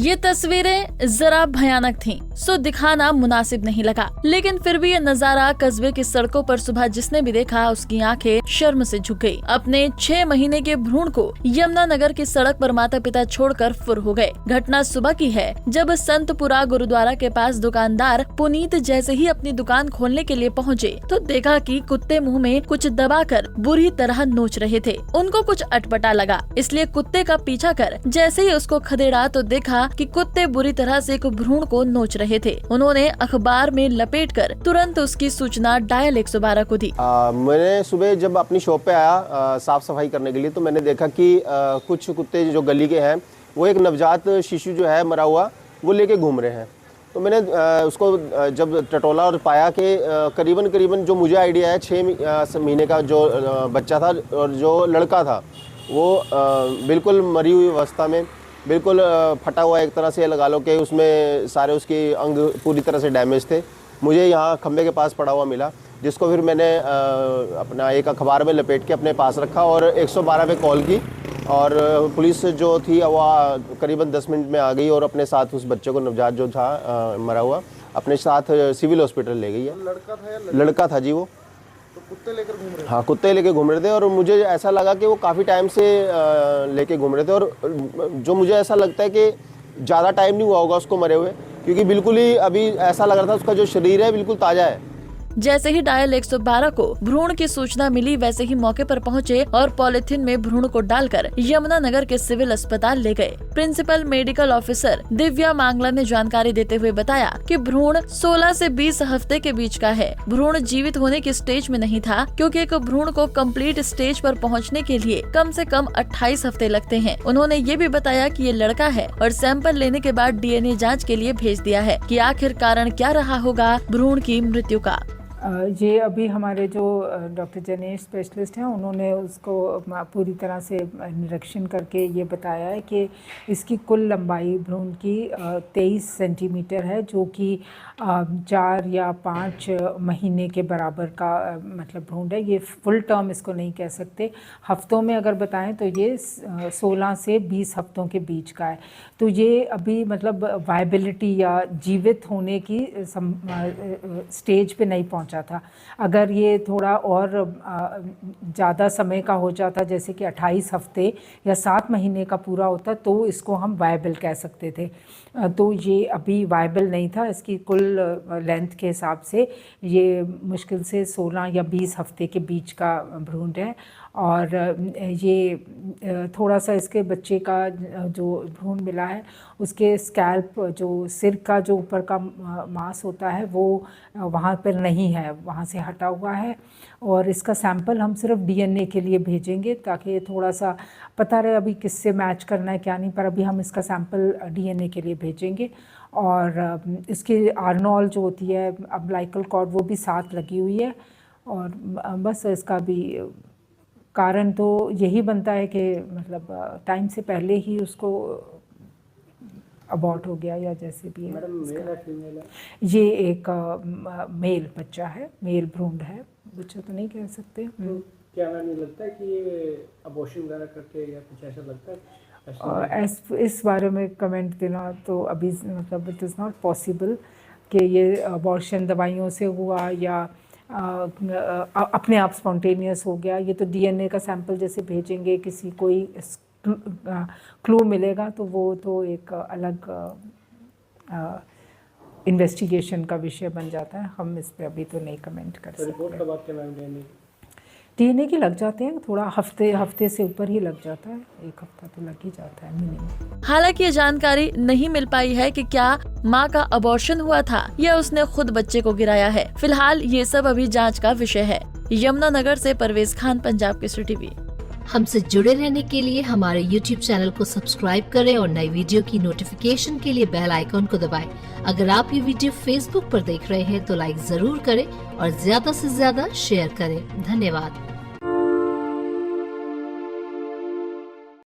ये तस्वीरें जरा भयानक थीं, सो दिखाना मुनासिब नहीं लगा, लेकिन फिर भी ये नजारा कस्बे की सड़कों पर सुबह जिसने भी देखा उसकी आंखें शर्म से झुक गई। अपने 6 महीने के भ्रूण को यमुनानगर की सड़क पर माता पिता छोड़कर फुर हो गए। घटना सुबह की है, जब संतपुरा गुरुद्वारा के पास दुकानदार पुनीत जैसे ही अपनी दुकान खोलने के लिए पहुँचे तो देखा कि कुत्ते मुँह में कुछ दबाकर बुरी तरह नोच रहे थे। उनको कुछ अटपटा लगा, इसलिए कुत्ते का पीछा कर जैसे ही उसको खदेड़ा तो देखा कि कुत्ते बुरी तरह से एक भ्रूण को नोच रहे थे। उन्होंने अखबार में लपेटकर तुरंत उसकी सूचना डायल 112 को दी। मैंने सुबह जब अपनी शॉप पे आया साफ सफाई करने के लिए तो मैंने देखा कि कुछ कुत्ते जो गली के हैं वो एक नवजात शिशु जो है मरा हुआ वो लेके घूम रहे हैं। तो मैंने उसको जब टटोला और पाया कि करीबन जो मुझे आइडिया है 6 महीने का जो बच्चा था और जो लड़का था वो बिल्कुल मरी हुई अवस्था में, बिल्कुल फटा हुआ, एक तरह से लगा लो कि उसमें सारे उसके अंग पूरी तरह से डैमेज थे। मुझे यहाँ खंबे के पास पड़ा हुआ मिला, जिसको फिर मैंने अपना एक अखबार में लपेट के अपने पास रखा और 112 पे कॉल की और पुलिस जो थी वो करीबन 10 मिनट में आ गई और अपने साथ उस बच्चे को, नवजात जो था मरा हुआ, अपने साथ सिविल हॉस्पिटल ले गई है। लड़का था या लड़का था जी वो। तो कुत्ते लेकर घूम रहे थे? हाँ, कुत्ते लेके घूम रहे थे और मुझे ऐसा लगा कि वो काफ़ी टाइम से लेके घूम रहे थे और जो मुझे ऐसा लगता है कि ज़्यादा टाइम नहीं हुआ होगा उसको मरे हुए, क्योंकि बिल्कुल ही अभी ऐसा लग रहा था उसका जो शरीर है बिल्कुल ताज़ा है। जैसे ही डायल 112 को भ्रूण की सूचना मिली वैसे ही मौके पर पहुंचे और पॉलिथीन में भ्रूण को डालकर यमुनानगर के सिविल अस्पताल ले गए। प्रिंसिपल मेडिकल ऑफिसर दिव्या मांगला ने जानकारी देते हुए बताया कि भ्रूण 16 से 20 हफ्ते के बीच का है। भ्रूण जीवित होने की स्टेज में नहीं था, क्योंकि एक भ्रूण को कंप्लीट स्टेज पर पहुंचने के लिए कम से कम 28 हफ्ते लगते हैं। उन्होंने ये भी बताया कि ये लड़का है और सैंपल लेने के बाद DNA जाँच के लिए भेज दिया है कि आखिर कारण क्या रहा होगा भ्रूण की मृत्यु का। ये अभी हमारे जो डॉक्टर जनेश स्पेशलिस्ट हैं उन्होंने उसको पूरी तरह से निरीक्षण करके ये बताया है कि इसकी कुल लंबाई भ्रूण की 23 सेंटीमीटर है, जो कि 4 या 5 महीने के बराबर का मतलब भ्रूण है। ये फुल टर्म इसको नहीं कह सकते, हफ्तों में अगर बताएं तो ये 16 से 20 हफ्तों के बीच का है। तो ये अभी मतलब वायबिलिटी या जीवित होने की स्टेज पे नहीं पहुंचा था। अगर ये थोड़ा और ज़्यादा समय का हो जाता, जैसे कि 28 हफ्ते या 7 महीने का पूरा होता, तो इसको हम वायबल कह सकते थे। तो ये अभी वायबल नहीं था। इसकी कुल लेंथ के हिसाब से ये मुश्किल से 16 या 20 हफ्ते के बीच का भ्रूण है। और ये थोड़ा सा इसके बच्चे का जो भ्रूण मिला है उसके स्कैल्प, जो सिर का जो ऊपर का मांस होता है वो वहाँ पर नहीं है, वहाँ से हटा हुआ है। और इसका सैंपल हम सिर्फ DNA के लिए भेजेंगे ताकि थोड़ा सा पता रहे अभी किससे मैच करना है क्या नहीं, पर अभी हम इसका सैंपल DNA के लिए भेजेंगे। और इसकी आर्नोल जो होती है अम्बिलिकल कॉर्ड वो भी साथ लगी हुई है। और बस इसका भी कारण तो यही बनता है कि मतलब टाइम से पहले ही उसको अबॉर्ट हो गया या जैसे भी है। मैडम मेल है फीमेल है? ये एक मेल बच्चा है, मेल भ्रूण है, बच्चा तो नहीं कह सकते। तो क्या मैम ये लगता है कि ये अबॉर्शन वगैरह करके या कुछ ऐसा लगता है? इस बारे में कमेंट देना तो अभी मतलब इट इज़ नॉट पॉसिबल कि ये अबॉर्शन दवाइयों से हुआ या अपने आप स्पॉन्टेनियस हो गया। ये तो DNA का सैंपल जैसे भेजेंगे, किसी कोई क्लू मिलेगा तो वो तो एक अलग इन्वेस्टिगेशन का विषय बन जाता है। हम इस पे अभी तो नहीं कमेंट कर सकते। रिपोर्ट कब आती है मैम? DNA के लग जाते हैं, थोड़ा हफ्ते से ऊपर ही लग जाता है, 1 हफ्ता तो लग ही जाता है मिनिमम। हालांकि ये जानकारी नहीं मिल पाई है कि क्या मां का अबॉर्शन हुआ था या उसने खुद बच्चे को गिराया है। फिलहाल ये सब अभी जांच का विषय है। यमुनानगर से परवेज खान, पंजाब केसरी टीवी। हमसे जुड़े रहने के लिए हमारे YouTube चैनल को सब्सक्राइब करें और नई वीडियो की नोटिफिकेशन के लिए बेल आइकॉन को दबाएं। अगर आप ये वीडियो Facebook पर देख रहे हैं तो लाइक जरूर करें और ज्यादा से ज्यादा शेयर करें। धन्यवाद।